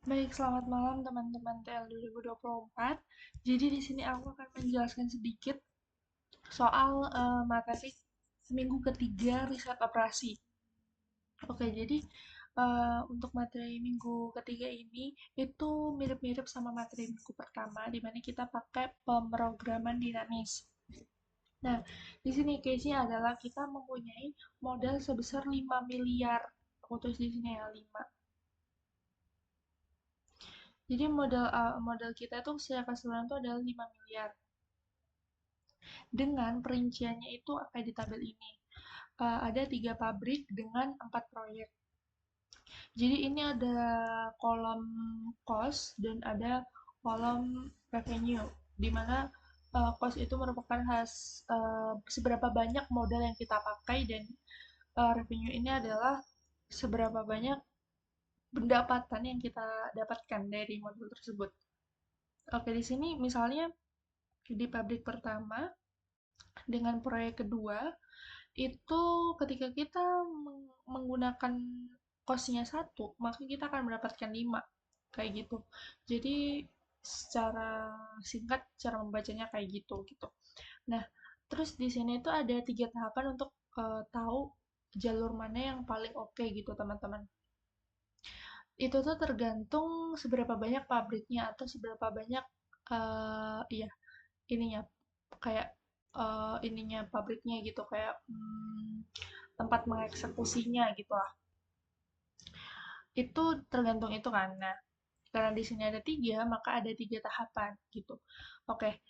Baik, selamat malam teman-teman TL 2024. Jadi di sini aku akan menjelaskan sedikit soal materi seminggu ketiga riset operasi. Oke, jadi untuk materi minggu ketiga ini itu mirip-mirip sama materi minggu pertama, di mana kita pakai pemrograman dinamis. Nah, di sini case-nya adalah kita mempunyai modal sebesar 5 miliar. Aku tulis di sini ya, 5. Jadi modal kita itu secara keseluruhan itu adalah 5 miliar. Dengan perinciannya itu kayak di tabel ini. Ada 3 pabrik dengan 4 proyek. Jadi ini ada kolom cost dan ada kolom revenue, di mana cost itu merupakan seberapa banyak modal yang kita pakai, dan revenue ini adalah seberapa banyak pendapatan yang kita dapatkan dari modal tersebut. Oke, di sini misalnya di pabrik pertama dengan proyek kedua, itu ketika kita menggunakan kosnya satu, maka kita akan mendapatkan 5. Kayak gitu. Jadi secara singkat cara membacanya kayak gitu. Nah, terus di sini tuh ada 3 tahapan untuk tahu jalur mana yang paling oke gitu, teman-teman. Itu tuh tergantung seberapa banyak pabriknya atau seberapa banyak iya, ininya kayak ininya pabriknya gitu, kayak tempat mengeksekusinya gitu lah. Itu tergantung itu kan. Nah, karena di sini ada 3, maka ada 3 tahapan gitu. Oke,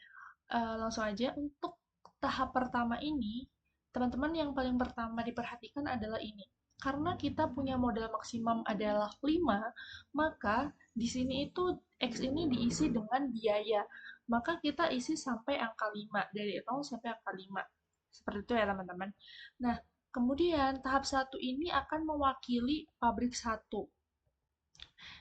langsung aja untuk tahap pertama ini, teman-teman, yang paling pertama diperhatikan adalah ini. Karena kita punya modal maksimum adalah 5, maka di sini itu X ini diisi dengan biaya. Maka kita isi sampai angka 5, dari 0 sampai angka 5. Seperti itu ya, teman-teman. Nah, kemudian tahap satu ini akan mewakili pabrik satu.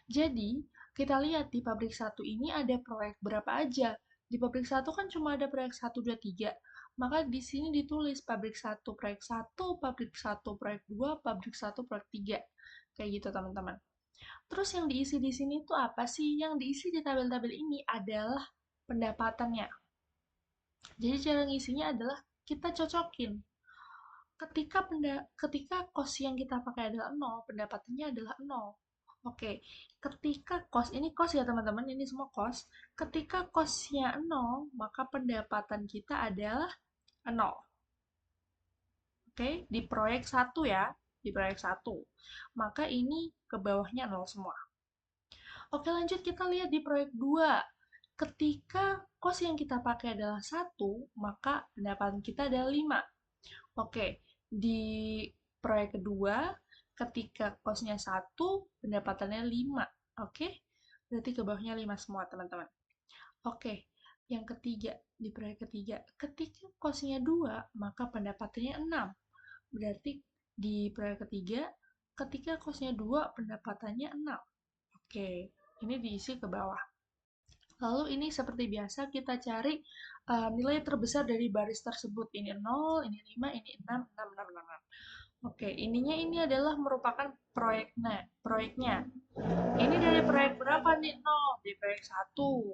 Jadi, kita lihat di pabrik satu ini ada proyek berapa aja. Di pabrik satu kan cuma ada proyek satu 2 3. Maka di sini ditulis pabrik satu proyek satu, pabrik satu proyek 2, pabrik satu proyek 3. Kayak gitu, teman-teman. Terus yang diisi di sini tuh apa sih? Yang diisi di tabel-tabel ini adalah pendapatannya. Jadi cara ngisinya adalah kita cocokin. Ketika kos yang kita pakai adalah 0, pendapatannya adalah 0. Oke, ketika kos, ini kos ya teman-teman, ini semua kos. Ketika kosnya 0, maka pendapatan kita adalah 0. Oke, di proyek satu ya, di proyek satu. Maka ini ke bawahnya 0 semua. Oke, lanjut kita lihat di proyek 2. Ketika kos yang kita pakai adalah 1, maka pendapatan kita adalah 5. Oke, di proyek kedua, ketika kosnya 1, pendapatannya 5. Oke, berarti ke bawahnya 5 semua, teman-teman. Oke, yang ketiga, di proyek ketiga, ketika kosnya 2, maka pendapatannya 6. Berarti di proyek ketiga, ketika kosnya 2, pendapatannya 6. Oke, ini diisi ke bawah. Lalu ini seperti biasa kita cari nilai terbesar dari baris tersebut. Ini 0, ini 5, ini 6, 6, 6, 6, 6. Oke, ini adalah merupakan proyeknya. Ini dari proyek berapa nih? 0 dari proyek satu,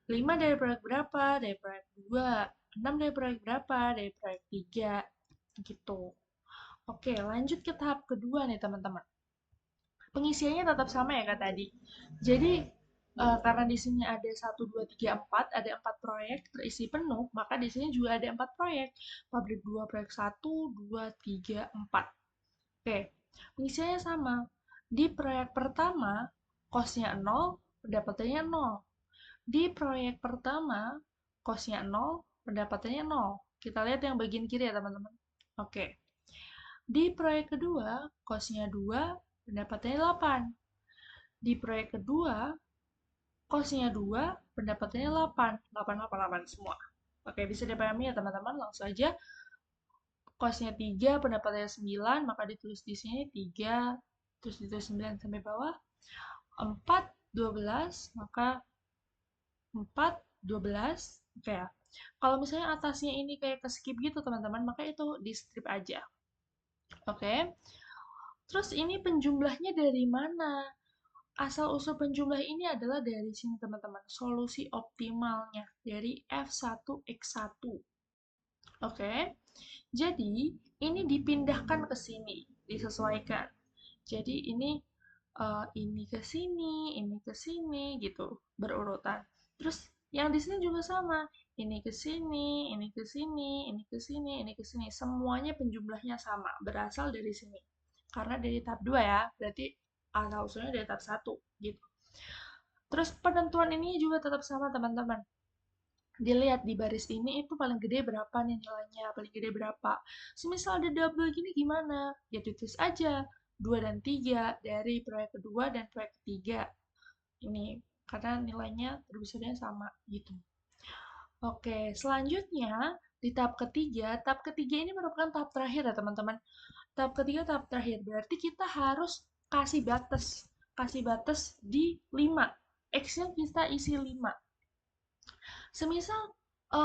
5 dari proyek berapa? Dari proyek 2, 6 dari proyek berapa? Dari proyek 3, gitu. Oke, lanjut ke tahap kedua nih, teman-teman. Pengisiannya tetap sama ya kak tadi. Jadi karena di sini ada 1, 2, 3, 4, ada 4 proyek terisi penuh, maka di sini juga ada 4 proyek. Pabrik 2 proyek 1, 2, 3, 4. Oke, pengisiannya sama. Di proyek pertama, kosnya 0, pendapatannya 0. Di proyek pertama, kosnya 0, pendapatannya 0. Kita lihat yang bagian kiri ya, teman-teman. Oke. Di proyek kedua, kosnya 2, pendapatannya 8. Di proyek kedua, kosnya 2, pendapatannya 8. 8, 8, 8 semua. Oke, bisa dipahami ya teman-teman. Langsung aja. Kosnya 3, pendapatannya 9, maka ditulis di sini 3, terus ditulis 9 sampai bawah. 4, 12, maka 4, 12. Oke ya. Kalau misalnya atasnya ini kayak ke skip gitu teman-teman, maka itu di strip aja. Oke. Terus ini penjumlahnya dari mana? Asal-usul penjumlah ini adalah dari sini teman-teman, solusi optimalnya dari F1X1. Oke, jadi ini dipindahkan ke sini, disesuaikan. Jadi ini ke sini, ini ke sini gitu, berurutan. Terus yang di sini juga sama, ini ke sini, ini ke sini, ini ke sini, ini ke sini. Semuanya penjumlahnya sama, berasal dari sini. Karena dari tahap 2 ya, berarti asal usulnya dari tahap 1 gitu. Terus penentuan ini juga tetap sama teman-teman. Dilihat di baris ini itu paling gede berapa nih nilainya, paling gede berapa. Semisal ada double gini gimana? Ya tulis aja 2 dan 3 dari proyek kedua dan proyek ketiga. Ini karena nilainya terbesarnya sama gitu. Oke, selanjutnya di tahap ketiga ini merupakan tahap terakhir ya teman-teman. Tahap ketiga tahap terakhir, berarti kita harus kasih batas di 5. X-nya kita isi 5. Semisal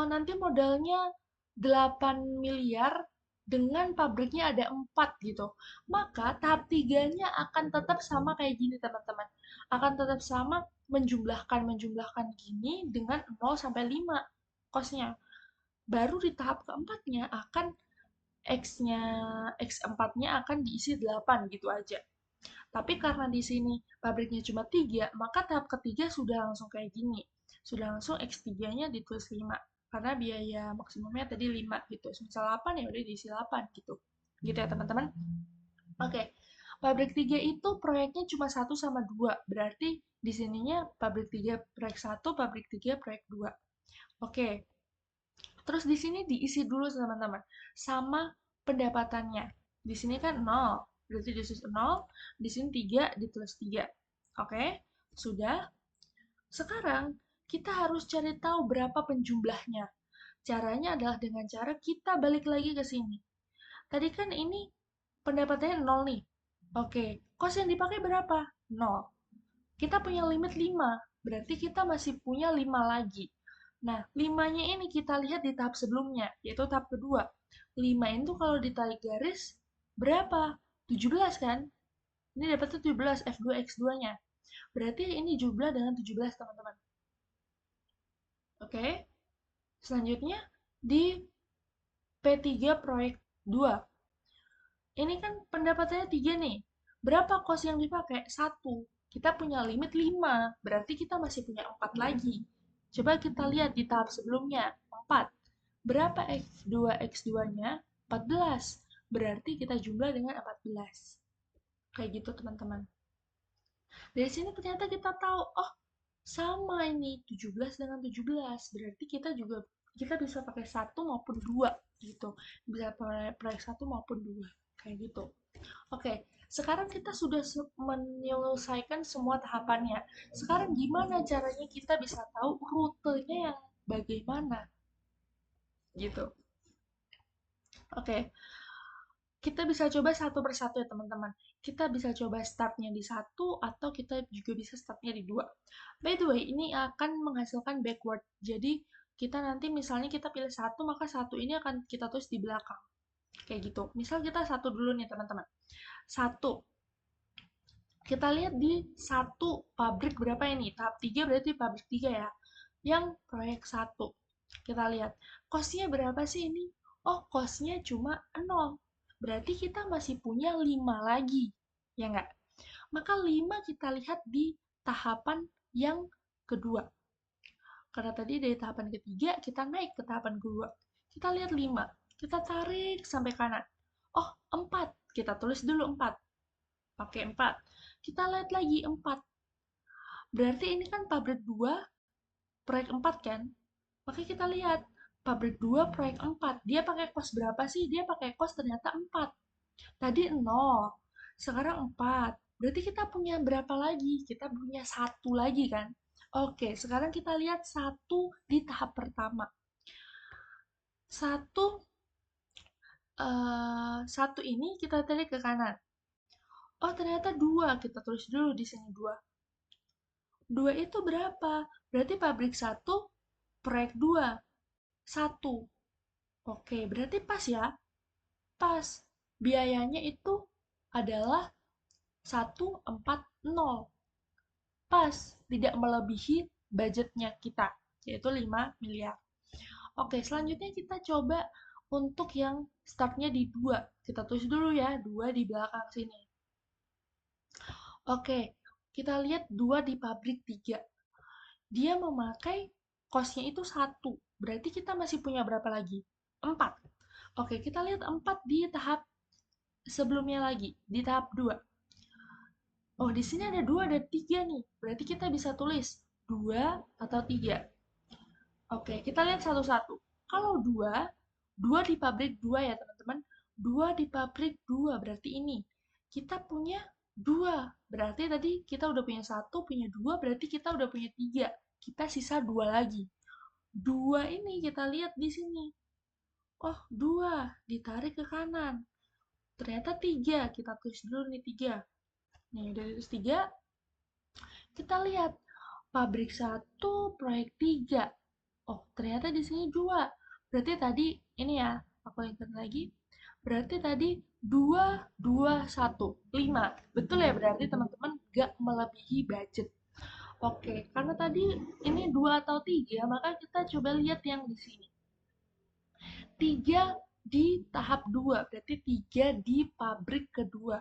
nanti modalnya 8 miliar dengan pabriknya ada 4 gitu. Maka tahap tiganya akan tetap sama kayak gini teman-teman. Akan tetap sama menjumlahkan gini dengan 0 sampai 5 kosnya. Baru di tahap keempatnya akan X-nya X4-nya akan diisi 8 gitu aja. Tapi karena di sini pabriknya cuma 3, maka tahap ketiga sudah langsung kayak gini. Sudah langsung X3-nya ditulis 5. Karena biaya maksimumnya tadi 5 gitu. Misal 8 ya udah diisi 8 gitu. Gitu ya teman-teman. Oke. Pabrik 3 itu proyeknya cuma 1 sama 2. Berarti di sininya pabrik 3 proyek 1, pabrik 3 proyek 2. Oke. Terus di sini diisi dulu teman-teman sama pendapatannya. Di sini kan 0, berarti ditulis 0, di sini 3 ditulis 3. Oke, sudah. Sekarang kita harus cari tahu berapa penjumlahnya. Caranya adalah dengan cara kita balik lagi ke sini. Tadi kan ini pendapatannya 0 nih. Oke, kos yang dipakai berapa? 0. Kita punya limit 5, berarti kita masih punya 5 lagi. Nah, 5-nya ini kita lihat di tahap sebelumnya, yaitu tahap kedua. 5 itu kalau ditarik garis, berapa? 17 kan? Ini dapatnya 17, F2, X2-nya. Berarti ini jumlah dengan 17, teman-teman. Oke? Selanjutnya, di P3 proyek 2. Ini kan pendapatannya 3 nih. Berapa kos yang dipakai? 1. Kita punya limit 5, berarti kita masih punya 4 lagi. Coba kita lihat di tahap sebelumnya, 4. Berapa X2-X2-nya? 14. Berarti kita jumlah dengan 14. Kayak gitu teman-teman. Dari sini ternyata kita tahu, oh sama ini 17 dengan 17. Berarti kita bisa pakai 1 maupun 2 gitu. Bisa pakai 1 maupun 2. Kayak gitu. Oke, sekarang kita sudah menyelesaikan semua tahapannya. Sekarang gimana caranya kita bisa tahu rutenya yang bagaimana? Gitu. Oke, kita bisa coba satu persatu ya teman-teman. Kita bisa coba startnya di satu atau kita juga bisa startnya di dua. By the way, ini akan menghasilkan backward. Jadi kita nanti misalnya kita pilih satu, maka satu ini akan kita tulis di belakang. Kayak gitu. Misal kita satu dulu nih teman-teman. Satu. Kita lihat di satu pabrik berapa ini? Tahap 3 berarti pabrik 3 ya. Yang proyek satu. Kita lihat. Kosnya berapa sih ini? Oh, kosnya cuma 0. Berarti kita masih punya 5 lagi. Ya nggak? Maka 5 kita lihat di tahapan yang kedua. Karena tadi dari tahapan ketiga, kita naik ke tahapan kedua. Kita lihat 5. Kita tarik sampai kanan. Oh, 4. Kita tulis dulu 4. Pakai 4. Kita lihat lagi 4. Berarti ini kan pabrik 2, proyek 4 kan? Maka kita lihat pabrik 2, proyek 4. Dia pakai kos berapa sih? Dia pakai kos ternyata 4. Tadi 0, sekarang 4. Berarti kita punya berapa lagi? Kita punya satu lagi kan? Oke, sekarang kita lihat satu di tahap pertama. Satu, satu ini kita tarik ke kanan. Oh, ternyata 2. Kita tulis dulu di sini 2. 2 itu berapa? Berarti pabrik 1, proyek 2. 1. Oke, berarti pas ya? Pas. Biayanya itu adalah 140. pas, tidak melebihi budgetnya kita, yaitu 5 miliar. Oke, selanjutnya kita coba untuk yang startnya di 2. Kita tulis dulu ya, 2 di belakang sini. Oke, kita lihat 2 di pabrik 3. Dia memakai kosnya itu 1. Berarti kita masih punya berapa lagi? 4. Oke, kita lihat 4 di tahap sebelumnya lagi, di tahap 2. Oh, di sini ada 2 ada 3 nih. Berarti kita bisa tulis 2 atau 3. Oke, kita lihat satu-satu. Kalau 2, 2 di pabrik 2 ya teman-teman. 2 di pabrik 2 berarti ini. Kita punya 2. Berarti tadi kita udah punya 1, punya 2, berarti kita udah punya 3. Kita sisa 2 lagi. 2 ini kita lihat di sini. Oh, 2 ditarik ke kanan. Ternyata 3. Kita tulis dulu nih 3. Nih, udah tulis 3. Kita lihat pabrik 1, proyek 3. Oh, ternyata di sini 2. Berarti tadi ini ya, aku ingat lagi. Berarti tadi 2, 2, 1, 5. Betul ya, berarti teman-teman gak melebihi budget. Oke, karena tadi ini 2 atau 3, maka kita coba lihat yang di sini. 3 di tahap 2, berarti 3 di pabrik kedua.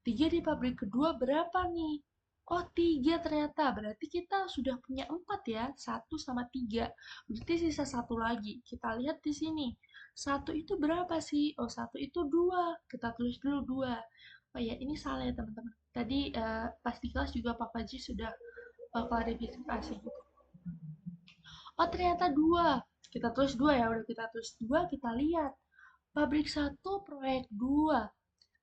3 di pabrik kedua berapa nih? Oh, 3 ternyata. Berarti kita sudah punya 4 ya. 1 sama 3. Berarti sisa 1 lagi. Kita lihat di sini. 1 itu berapa sih? Oh, 1 itu 2. Kita tulis dulu 2. Oh ya, ini salah ya teman-teman. Tadi pas di kelas juga Pak Paji sudah klarifikasi gitu. Oh, ternyata 2. Kita tulis 2 ya. Udah kita tulis 2, kita lihat. Pabrik 1, proyek 2.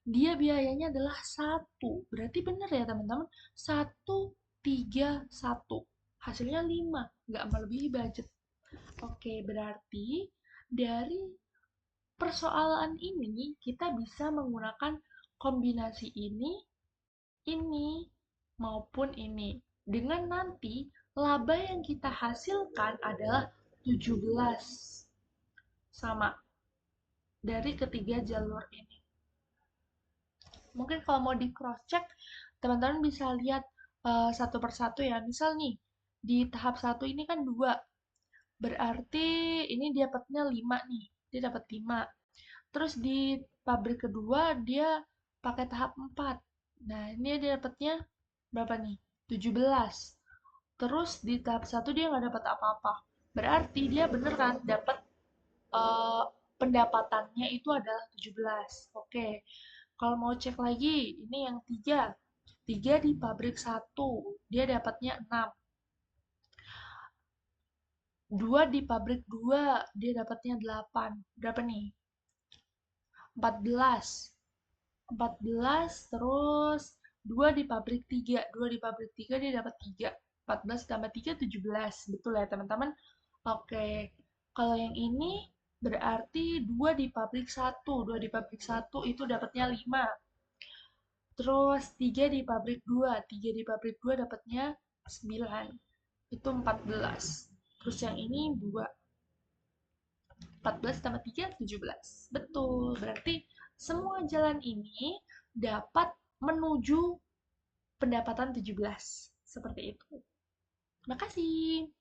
Dia biayanya adalah 1. Berarti benar ya teman-teman. 1, 3, 1. Hasilnya 5. Nggak melebihi budget. Oke, berarti dari persoalan ini kita bisa menggunakan kombinasi ini, maupun ini. Dengan nanti laba yang kita hasilkan adalah 17. Sama dari ketiga jalur ini. Mungkin kalau mau di cross check, teman-teman bisa lihat satu persatu ya. Misal nih, di tahap 1 ini kan 2. Berarti ini dia dapatnya 5 nih. Dia dapat 5. Terus di pabrik kedua dia pakai tahap 4. Nah, ini dia dapatnya berapa nih? 17. Terus di tahap 1 dia nggak dapat apa-apa. Berarti dia bener kan dapat eh, pendapatannya itu adalah 17. Oke. Kalau mau cek lagi, ini yang 3. 3 di pabrik 1, dia dapatnya 6. 2 di pabrik 2, dia dapatnya 8. Berapa nih? 14. 14 terus 2 di pabrik 3. 2 di pabrik 3 dia dapat 3. 14 tambah 3, 17. Betul ya teman-teman? Oke. Kalau yang ini berarti 2 di pabrik 1. 2 di pabrik 1 itu dapatnya 5. Terus 3 di pabrik 2. 3 di pabrik 2 dapatnya 9. Itu 14. Terus yang ini 2. 14 tambah 3, 17. Betul. Berarti semua jalan ini dapat menuju pendapatan 17. Seperti itu. Terima kasih.